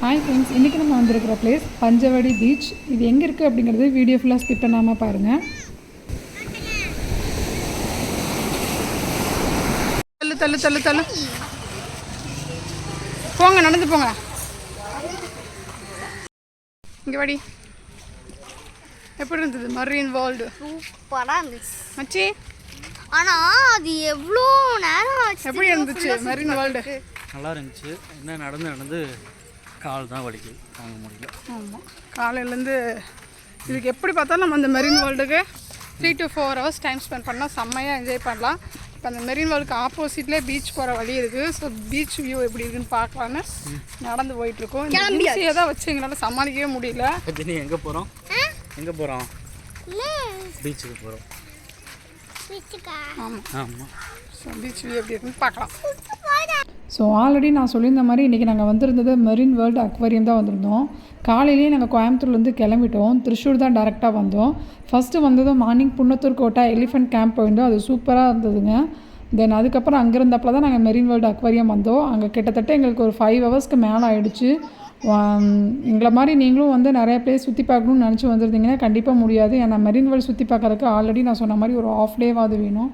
Hi friends, இன்றைக்கி நம்ம வந்திருக்கிற பிளேஸ் பஞ்சவடி பீச். இது எங்கே இருக்குது அப்படிங்கிறது வீடியோ ஃபுல்லாக ஸ்கிப் பண்ணாமல் பாருங்கள். தள்ளு தள்ளு தள்ளு தள்ளு போங்க, நடந்து போங்க. இங்கே வாடி. எப்படி இருந்தது மரீன் வேர்ல்டு? சூப்பராக இருந்துச்சு மச்சி. ஆனால் அது எவ்வளோ நேரம் ஆச்சு. எப்படி இருந்துச்சு மரீன் வேர்ல்டு? நல்லா இருந்துச்சு. என்ன நடந்து கால் தான் வலிக்குது, வாங்க முடியல. ஆமாம், காலையிலேருந்து இதுக்கு எப்படி பார்த்தாலும் நம்ம அந்த மெரின் வேர்ல்டுக்கு 3 to 4 hours டைம் ஸ்பெண்ட் பண்ணால் செம்மையாக என்ஜாய் பண்ணலாம். இப்போ அந்த மெரின் வேர்ல்டுக்கு ஆப்போசிட்லேயே பீச் போகிற வழி இருக்குது. ஸோ பீச் வியூ எப்படி இருக்குன்னு பார்க்கலான்னு நடந்து போயிட்டுருக்கோம். ஈஸியாக தான் வச்சு எங்களால் சமாளிக்கவே முடியல. நீ எங்கே போகிறோம்? பீச்சுக்கு போகிறோம். ஆமாம் ஆமாம். ஸோ பீச் வியூ எப்படி இருக்குன்னு பார்க்கலாம். ஸோ ஆல்ரெடி நான் சொல்லியிருந்த மாதிரி இன்றைக்கி நாங்கள் வந்திருந்தது மெரின் வேர்ல்டு அக்வேரியம் தான் வந்திருந்தோம். காலையிலேயே நாங்கள் கோயம்புத்தூர்லேருந்து கிளம்பிட்டோம். திருச்சூர் தான் டேரெக்டாக வந்தோம். ஃபஸ்ட்டு வந்ததும் மார்னிங் புன்னத்தூர் கோட்டை எலிஃபென்ட் கேம்ப் போயிருந்தோம். அது சூப்பராக இருந்ததுங்க. தென் அதுக்கப்புறம் அங்கே இருந்தப்போ தான் நாங்கள் மெரின் வேர்ல்டு அக்வேரியம் வந்தோம். அங்கே கிட்டத்தட்ட எங்களுக்கு ஒரு 5 hours மேலே ஆகிடுச்சு. எங்களை மாதிரி நீங்களும் வந்து நிறைய பிளேஸ் சுற்றி பார்க்கணும்னு நினச்சி வந்திருந்தீங்கன்னா கண்டிப்பாக முடியாது. ஏன்னா மெரின் வேர்ல்டு சுற்றி பார்க்குறதுக்கு ஆல்ரெடி நான் சொன்ன மாதிரி ஒரு ½ டேவாவது வேணும்.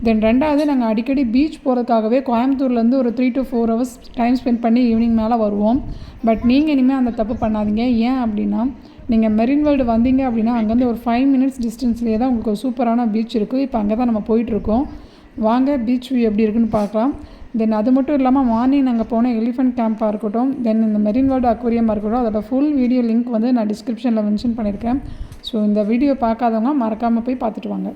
தென் ரெண்டாவது, நாங்கள் அடிக்கடி பீச் போகிறதுக்காகவே கோயம்புத்தூர்லேருந்து ஒரு 3 to 4 hours டைம் ஸ்பெண்ட் பண்ணி ஈவினிங் மேலே வருவோம். பட் நீங்கள் இனிமேல் அந்த தப்பு பண்ணாதீங்க. ஏன் அப்படின்னா, நீங்கள் மெரின் வேர்ல்டு வந்தீங்க அப்படின்னா அங்கேருந்து ஒரு 5 minutes டிஸ்டன்ஸ்லேயே தான் உங்களுக்கு ஒரு சூப்பரான பீச் இருக்குது. இப்போ அங்கே தான் நம்ம போயிட்டுருக்கோம். வாங்க பீச் வியூ எப்படி இருக்குன்னு பார்க்கலாம். தென் அது மட்டும் இல்லாமல் மார்னிங் நாங்கள் போன எலிஃபென்ட் கேம்ப்பாக இருக்கட்டும், தென் இந்த மெரின் வேர்ல்டு அக்வேரியமாக இருக்கட்டும், அதோட ஃபுல் வீடியோ லிங்க் வந்து நான் டிஸ்கிரிப்ஷனில் மென்ஷன் பண்ணியிருக்கேன். ஸோ இந்த வீடியோ பார்க்காதவங்க மறக்காமல் போய் பார்த்துட்டு வாங்க.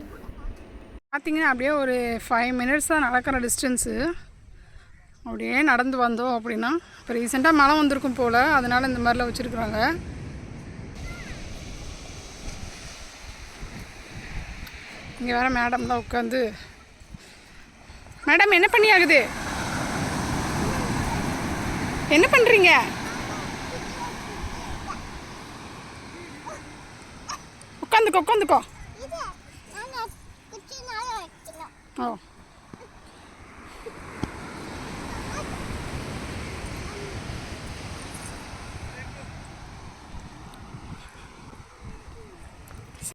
பார்த்திங்கன்னா அப்படியே ஒரு 5 minutes தான் நடக்கிற டிஸ்டன்ஸு. அப்படியே நடந்து வந்தோம் அப்படின்னா, இப்போ ரீசெண்டாக மழை வந்திருக்கும் போல், அதனால் இந்த மாதிரிலாம் வச்சுருக்குறாங்க. இங்கே வேறு மேடம்லாம் உட்காந்து, மேடம் என்ன பண்ணி ஆகுது, என்ன பண்ணுறீங்க? உட்காந்துக்கோ உட்காந்துக்கோ. ஓ,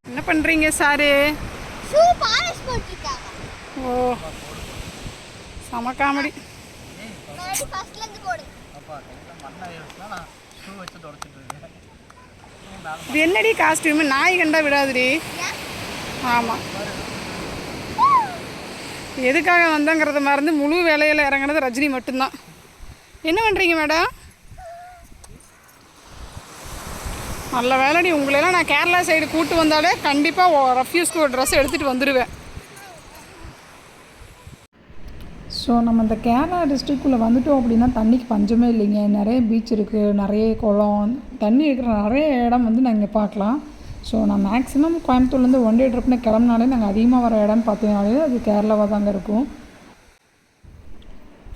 என்ன பண்ணுறீங்க சாரு? ஓ, செம காமெடி. இது என்னடி காஸ்டியூமு? நாய் கண்டா விடாதுடி. ஆமாம், எதுக்காக வந்தங்கிறத மறந்து முழு வேலையில் இறங்கினது ரஜினி மட்டும்தான். என்ன பண்ணுறீங்க மேடம்? நல்ல வேலைடி, உங்களெல்லாம் நான் கேரளா சைடு கூப்பிட்டு வந்தாலே கண்டிப்பாக ரஃப்யூஸ்க்கு ஒரு ட்ரெஸ் எடுத்துகிட்டு வந்துடுவேன். ஸோ நம்ம இந்த கேரளா டிஸ்ட்ரிக்ட்குள்ளே வந்துட்டோம் அப்படின்னா தண்ணிக்கு பஞ்சமே இல்லைங்க. நிறைய பீச் இருக்குது, நிறைய குளம், தண்ணி இருக்கிற நிறைய இடம் வந்து நாங்கள் பார்க்கலாம். ஸோ நான் மேக்ஸிமம் கோயம்புத்தூர்லேருந்து 1 day ட்ரிப்னு கிளம்புனாலே நாங்கள் அதிகமாக வர இடம்னு பார்த்தீங்கனாலே அது கேரளாவாக தாங்க இருக்கும்.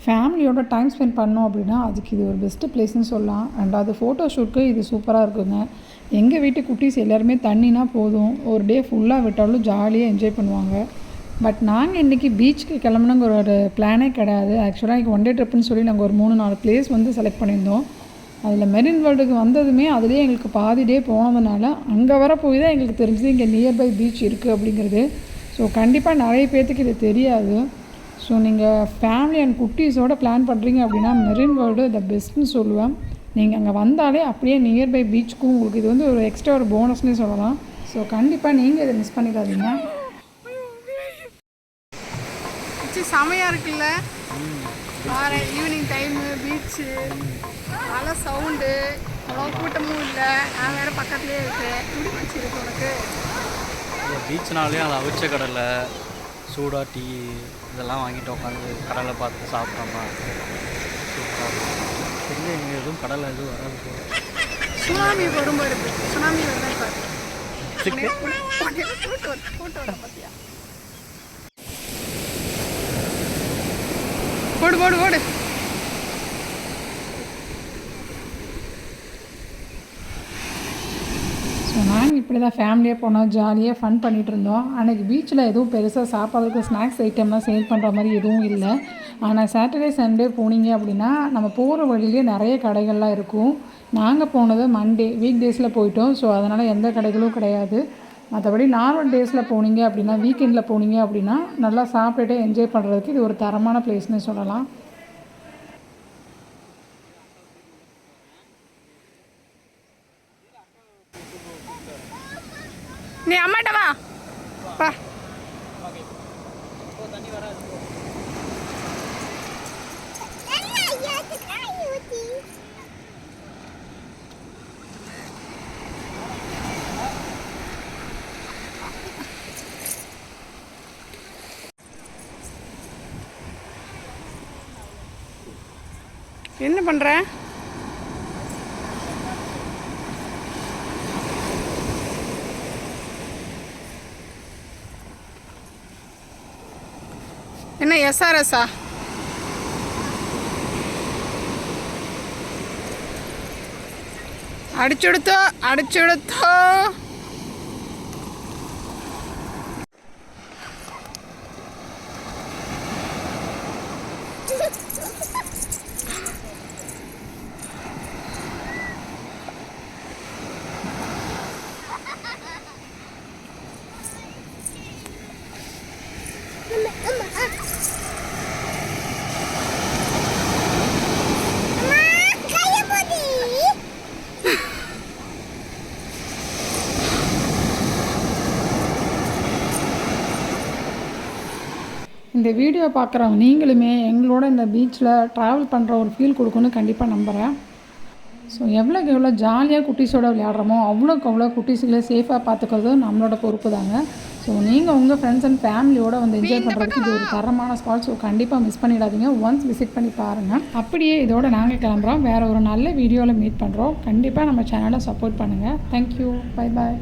ஃபேமிலியோட டைம் ஸ்பெண்ட் பண்ணோம் அப்படின்னா அதுக்கு இது ஒரு பெஸ்ட்டு பிளேஸ்ன்னு சொல்லலாம். ரெண்டாவது ஃபோட்டோ ஷூட்டுக்கு இது சூப்பராக இருக்குங்க. எங்கள் வீட்டு குட்டீஸ் எல்லாருமே தண்ணினா போதும், ஒரு டே ஃபுல்லாக விட்டாலும் ஜாலியாக என்ஜாய் பண்ணுவாங்க. பட் நாங்கள் இன்றைக்கி பீச்சுக்கு கிளம்புனுங்கிற ஒரு பிளானே கிடையாது. ஆக்சுவலாக இங்கே 1 day ட்ரிப்புன்னு சொல்லி நாங்கள் ஒரு 3-4 பிளேஸ் வந்து செலக்ட் பண்ணியிருந்தோம். அதில் மெரின் வேர்ல்டுக்கு வந்ததுமே அதுலேயே எங்களுக்கு பாதி டே போனதுனால அங்கே வர போய் தான் எங்களுக்கு தெரிஞ்சது இங்கே நியர்பை பீச் இருக்குது அப்படிங்கிறது. ஸோ கண்டிப்பாக நிறைய பேர்த்துக்கு இது தெரியாது. ஸோ நீங்கள் ஃபேமிலி அண்ட் குட்டீஸோடு பிளான் பண்ணுறீங்க அப்படின்னா மெரின் வேர்ல்டு த பெஸ்ட்டுன்னு சொல்லுவேன். நீங்கள் அங்கே வந்தாலே அப்படியே நியர்பை பீச்சுக்கும் உங்களுக்கு இது வந்து ஒரு எக்ஸ்ட்ரா ஒரு போனஸ்னே சொல்லலாம். ஸோ கண்டிப்பாக நீங்கள் இதை மிஸ் பண்ணிடாதீங்க. செமையாக இருக்குல்ல, ஈவினிங் டைமு பீச்சு, நல்ல சவுண்டு, அவ்வளோ கூட்டமும் இல்லை. நான் வேறு பக்கத்துலேயே இருக்கேன். எப்படி பிடிச்சிருக்கு உனக்கு? பீச்சுனாலே அது அவிச்ச கடலை, சூடா டீ இதெல்லாம் வாங்கிட்டு உட்காந்து கடலை பார்த்து சாப்பிட்றோமா இல்லை. இங்கே எதுவும் கடலை எதுவும் வராது போல. சுனாமி வரும்போது இருக்குது, சுனாமி வருதான் பார்த்து ஃபோட்டோ பார்த்தியா? போடு போடு போடு. ஸோ நாங்கள் இப்படி தான் ஃபேமிலியாக போனோம், ஜாலியாக ஃபன் பண்ணிகிட்டு இருந்தோம். அன்றைக்கி பீச்சில் எதுவும் பெருசாக சாப்பாடுக்கு ஸ்நாக்ஸ் ஐட்டம்லாம் சேல் பண்ணுற மாதிரி எதுவும் இல்லை. ஆனால் சாட்டர்டே சண்டே போனீங்க அப்படின்னா நம்ம போகிற வழியிலே நிறைய கடைகள்லாம் இருக்கும். நாங்கள் போனது மண்டே வீக் டேஸில் போயிட்டோம். ஸோ அதனால் எந்த கடைகளும் கிடையாது. மற்றபடி நார்மல் டேஸில் போனீங்க அப்படின்னா, வீக்கெண்டில் போனீங்க அப்படின்னா நல்லா சாப்பிட்டுட்டு என்ஜாய் பண்ணுறதுக்கு இது ஒரு தரமான பிளேஸ்னு சொல்லலாம். நீ அம்மாட்ட வா பா. என்ன பண்ணுற? என்ன எஸ்ஆர்எஸ்ஸா? அடிச்சுடுத்தோ அடிச்சுடுத்தோ. இந்த வீடியோ பார்க்குறவங்க நீங்களுமே எங்களோட இந்த பீச்சில் ட்ராவல் பண்ணுற ஒரு ஃபீல் கொடுக்குன்னு கண்டிப்பாக நம்புகிறேன். ஸோ எவ்வளோக்கு எவ்வளோ ஜாலியாக குட்டீஸோடு விளையாடுறோமோ அவ்வளோக்கு அவ்வளோ குட்டீஸுகளை சேஃபாக பார்த்துக்கிறது நம்மளோட பொறுப்பு தாங்க. ஸோ நீங்கள் உங்கள் ஃப்ரெண்ட்ஸ் அண்ட் ஃபேமிலியோடு வந்து என்ஜாய் பண்ணுறதுக்கு இது ஒரு தரமான ஸ்பாட். ஸோ கண்டிப்பாக மிஸ் பண்ணிடாதீங்க. ஒன்ஸ் விசிட் பண்ணி பாருங்கள். அப்படியே இதோட நாங்கள் கிளம்புறோம். வேறு ஒரு நல்ல வீடியோவில் மீட் பண்ணுறோம். கண்டிப்பாக நம்ம சேனலை சப்போர்ட் பண்ணுங்கள். தேங்க்யூ. Bye bye.